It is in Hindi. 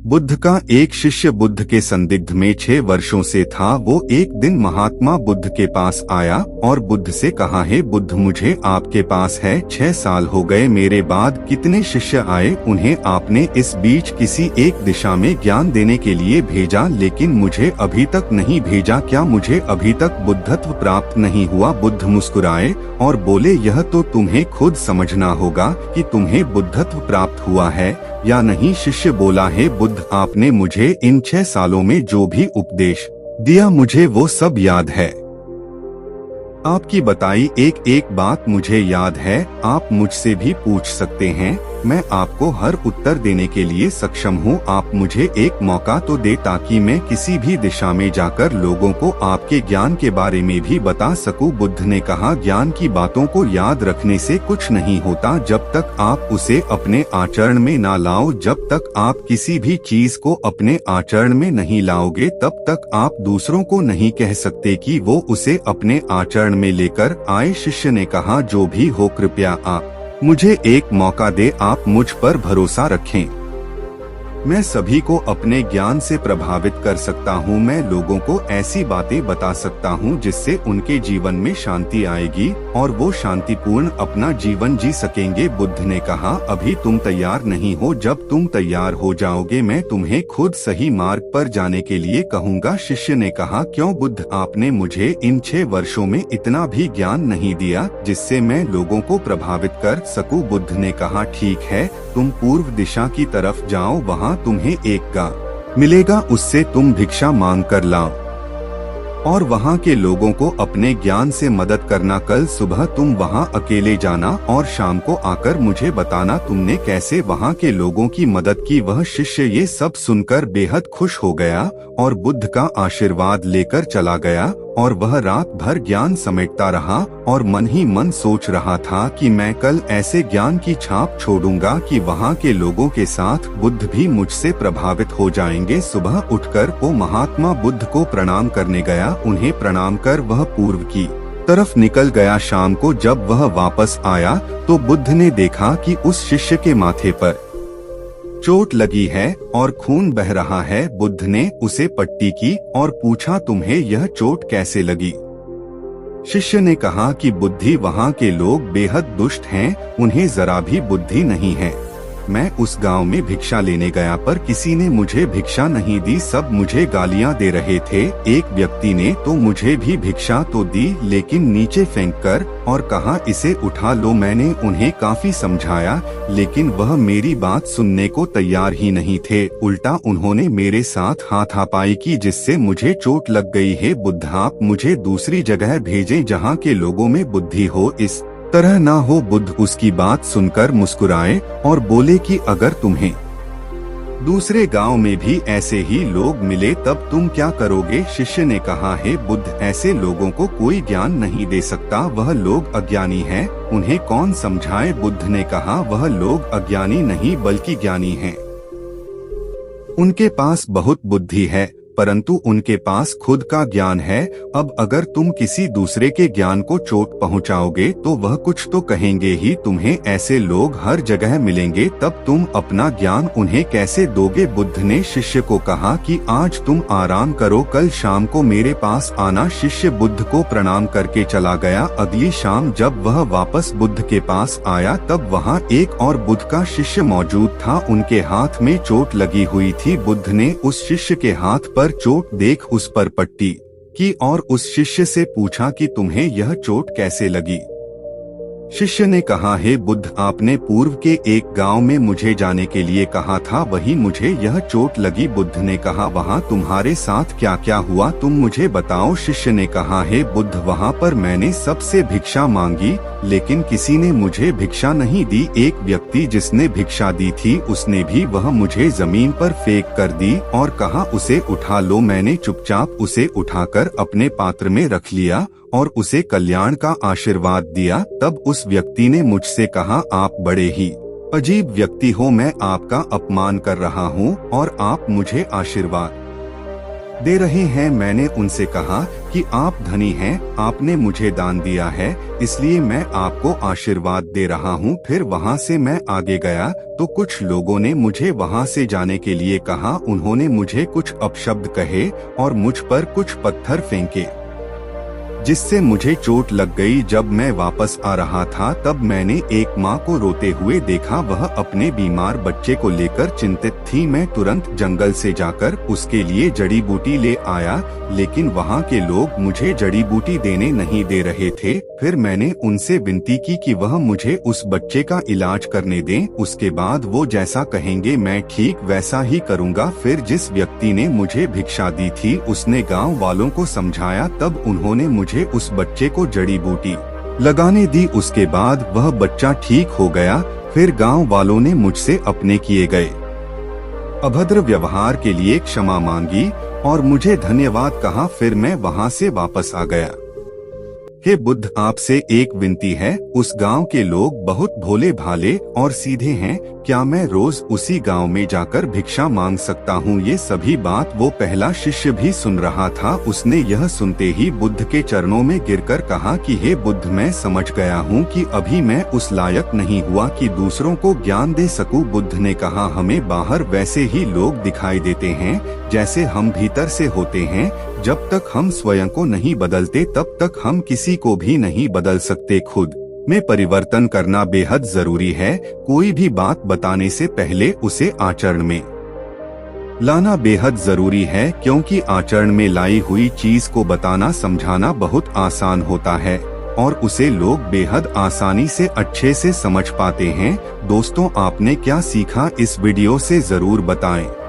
बुद्ध का एक शिष्य बुद्ध के संदिग्ध में 6 वर्षों से था। वो एक दिन महात्मा बुद्ध के पास आया और बुद्ध से कहा, हे बुद्ध, मुझे आपके पास है 6 साल हो गए। मेरे बाद कितने शिष्य आए, उन्हें आपने इस बीच किसी एक दिशा में ज्ञान देने के लिए भेजा, लेकिन मुझे अभी तक नहीं भेजा। क्या मुझे अभी तक बुद्धत्व प्राप्त नहीं हुआ? बुद्ध मुस्कुराए और बोले, यह तो तुम्हें खुद समझना होगा कि तुम्हें बुद्धत्व प्राप्त हुआ है या नहीं। शिष्य बोला, हे बुद्ध, आपने मुझे इन 6 सालों में जो भी उपदेश दिया मुझे वो सब याद है। आपकी बताई एक एक बात मुझे याद है। आप मुझसे भी पूछ सकते हैं, मैं आपको हर उत्तर देने के लिए सक्षम हूँ। आप मुझे एक मौका तो दे ताकि मैं किसी भी दिशा में जाकर लोगों को आपके ज्ञान के बारे में भी बता सकूं। बुद्ध ने कहा, ज्ञान की बातों को याद रखने से कुछ नहीं होता जब तक आप उसे अपने आचरण में ना लाओ। जब तक आप किसी भी चीज को अपने आचरण में नहीं लाओगे तब तक आप दूसरों को नहीं कह सकते कि वो उसे अपने आचरण में लेकर आए। शिष्य ने कहा, जो भी हो, कृपया आप मुझे एक मौका दे। आप मुझ पर भरोसा रखें। मैं सभी को अपने ज्ञान से प्रभावित कर सकता हूँ। मैं लोगों को ऐसी बातें बता सकता हूँ जिससे उनके जीवन में शांति आएगी और वो शांतिपूर्ण अपना जीवन जी सकेंगे। बुद्ध ने कहा, अभी तुम तैयार नहीं हो। जब तुम तैयार हो जाओगे मैं तुम्हें खुद सही मार्ग पर जाने के लिए कहूँगा। शिष्य ने कहा, क्यों बुद्ध, आपने मुझे इन 6 वर्षों में इतना भी ज्ञान नहीं दिया जिससे मैं लोगों को प्रभावित कर सकूं। बुद्ध ने कहा, ठीक है, तुम पूर्व दिशा की तरफ जाओ, वहाँ तुम्हें एक गांव मिलेगा, उससे तुम भिक्षा मांग कर लाओ और वहाँ के लोगों को अपने ज्ञान से मदद करना। कल सुबह तुम वहाँ अकेले जाना और शाम को आकर मुझे बताना तुमने कैसे वहाँ के लोगों की मदद की। वह शिष्य ये सब सुनकर बेहद खुश हो गया और बुद्ध का आशीर्वाद लेकर चला गया और वह रात भर ज्ञान समेटता रहा और मन ही मन सोच रहा था कि मैं कल ऐसे ज्ञान की छाप छोड़ूंगा कि वहाँ के लोगों के साथ बुद्ध भी मुझसे प्रभावित हो जाएंगे। सुबह उठकर वो महात्मा बुद्ध को प्रणाम करने गया। उन्हें प्रणाम कर वह पूर्व की तरफ निकल गया। शाम को जब वह वापस आया तो बुद्ध ने देखा कि उस शिष्य के माथे पर चोट लगी है और खून बह रहा है। बुद्ध ने उसे पट्टी की और पूछा, तुम्हें यह चोट कैसे लगी? शिष्य ने कहा कि बुद्धि, वहाँ के लोग बेहद दुष्ट हैं, उन्हें जरा भी बुद्धि नहीं है। मैं उस गांव में भिक्षा लेने गया पर किसी ने मुझे भिक्षा नहीं दी, सब मुझे गालियां दे रहे थे। एक व्यक्ति ने तो मुझे भी भिक्षा तो दी लेकिन नीचे फेंक कर और कहा, इसे उठा लो। मैंने उन्हें काफी समझाया लेकिन वह मेरी बात सुनने को तैयार ही नहीं थे। उल्टा उन्होंने मेरे साथ हाथापाई की जिससे मुझे चोट लग गई है। बुद्ध, आप मुझे दूसरी जगह भेजें जहाँ के लोगों में बुद्धि हो, इस तरह ना हो। बुद्ध उसकी बात सुनकर मुस्कुराए और बोले कि अगर तुम्हें दूसरे गांव में भी ऐसे ही लोग मिले तब तुम क्या करोगे? शिष्य ने कहा, हे बुद्ध, ऐसे लोगों को कोई ज्ञान नहीं दे सकता, वह लोग अज्ञानी हैं, उन्हें कौन समझाए? बुद्ध ने कहा, वह लोग अज्ञानी नहीं बल्कि ज्ञानी हैं। उनके पास बहुत बुद्धि है परंतु उनके पास खुद का ज्ञान है। अब अगर तुम किसी दूसरे के ज्ञान को चोट पहुंचाओगे तो वह कुछ तो कहेंगे ही। तुम्हें ऐसे लोग हर जगह मिलेंगे, तब तुम अपना ज्ञान उन्हें कैसे दोगे? बुद्ध ने शिष्य को कहा कि आज तुम आराम करो, कल शाम को मेरे पास आना। शिष्य बुद्ध को प्रणाम करके चला गया। अगली शाम जब वह वापस बुद्ध के पास आया तब वहाँ एक और बुद्ध का शिष्य मौजूद था। उनके हाथ में चोट लगी हुई थी। बुद्ध ने उस शिष्य के हाथ पर चोट देख उस पर पट्टी की और उस शिष्य से पूछा कि तुम्हें यह चोट कैसे लगी? शिष्य ने कहा, हे बुद्ध, आपने पूर्व के एक गांव में मुझे जाने के लिए कहा था, वही मुझे यह चोट लगी। बुद्ध ने कहा, वहां तुम्हारे साथ क्या क्या हुआ, तुम मुझे बताओ। शिष्य ने कहा, हे बुद्ध, वहां पर मैंने सबसे भिक्षा मांगी लेकिन किसी ने मुझे भिक्षा नहीं दी। एक व्यक्ति जिसने भिक्षा दी थी उसने भी वह मुझे जमीन पर फेंक कर दी और कहा, उसे उठा लो। मैंने चुपचाप उसे उठाकर अपने पात्र में रख लिया और उसे कल्याण का आशीर्वाद दिया। तब उस व्यक्ति ने मुझसे कहा, आप बड़े ही अजीब व्यक्ति हो, मैं आपका अपमान कर रहा हूँ और आप मुझे आशीर्वाद दे रहे हैं। मैंने उनसे कहा कि आप धनी हैं, आपने मुझे दान दिया है, इसलिए मैं आपको आशीर्वाद दे रहा हूँ। फिर वहाँ से मैं आगे गया तो कुछ लोगों ने मुझे वहाँ से जाने के लिए कहा। उन्होंने मुझे कुछ अपशब्द कहे और मुझ पर कुछ पत्थर फेंके, जिससे मुझे चोट लग गई। जब मैं वापस आ रहा था तब मैंने एक माँ को रोते हुए देखा। वह अपने बीमार बच्चे को लेकर चिंतित थी। मैं तुरंत जंगल से जाकर उसके लिए जड़ी बूटी ले आया, लेकिन वहाँ के लोग मुझे जड़ी बूटी देने नहीं दे रहे थे। फिर मैंने उनसे विनती की कि वह मुझे उस बच्चे का इलाज करने दें। उसके बाद वो जैसा कहेंगे मैं ठीक वैसा ही करूँगा। फिर जिस व्यक्ति ने मुझे भिक्षा दी थी उसने गाँव वालों को समझाया, तब उन्होंने मुझे उस बच्चे को जड़ी बूटी लगाने दी। उसके बाद वह बच्चा ठीक हो गया। फिर गांव वालों ने मुझसे अपने किए गए अभद्र व्यवहार के लिए क्षमा मांगी और मुझे धन्यवाद कहा। फिर मैं वहां से वापस आ गया। हे बुद्ध, आपसे एक विनती है। उस गांव के लोग बहुत भोले भाले और सीधे हैं। क्या मैं रोज उसी गांव में जाकर भिक्षा मांग सकता हूँ? ये सभी बात वो पहला शिष्य भी सुन रहा था। उसने यह सुनते ही बुद्ध के चरणों में गिरकर कहा कि हे बुद्ध, मैं समझ गया हूँ कि अभी मैं उस लायक नहीं हुआ कि दूसरों को ज्ञान दे सकूं। बुद्ध ने कहा, हमें बाहर वैसे ही लोग दिखाई देते हैं जैसे हम भीतर से होते हैं। जब तक हम स्वयं को नहीं बदलते तब तक हम किसी को भी नहीं बदल सकते। खुद में परिवर्तन करना बेहद जरूरी है। कोई भी बात बताने से पहले उसे आचरण में लाना बेहद जरूरी है, क्योंकि आचरण में लाई हुई चीज को बताना समझाना बहुत आसान होता है और उसे लोग बेहद आसानी से अच्छे से समझ पाते हैं। दोस्तों, आपने क्या सीखा इस वीडियो से जरूर बताएं।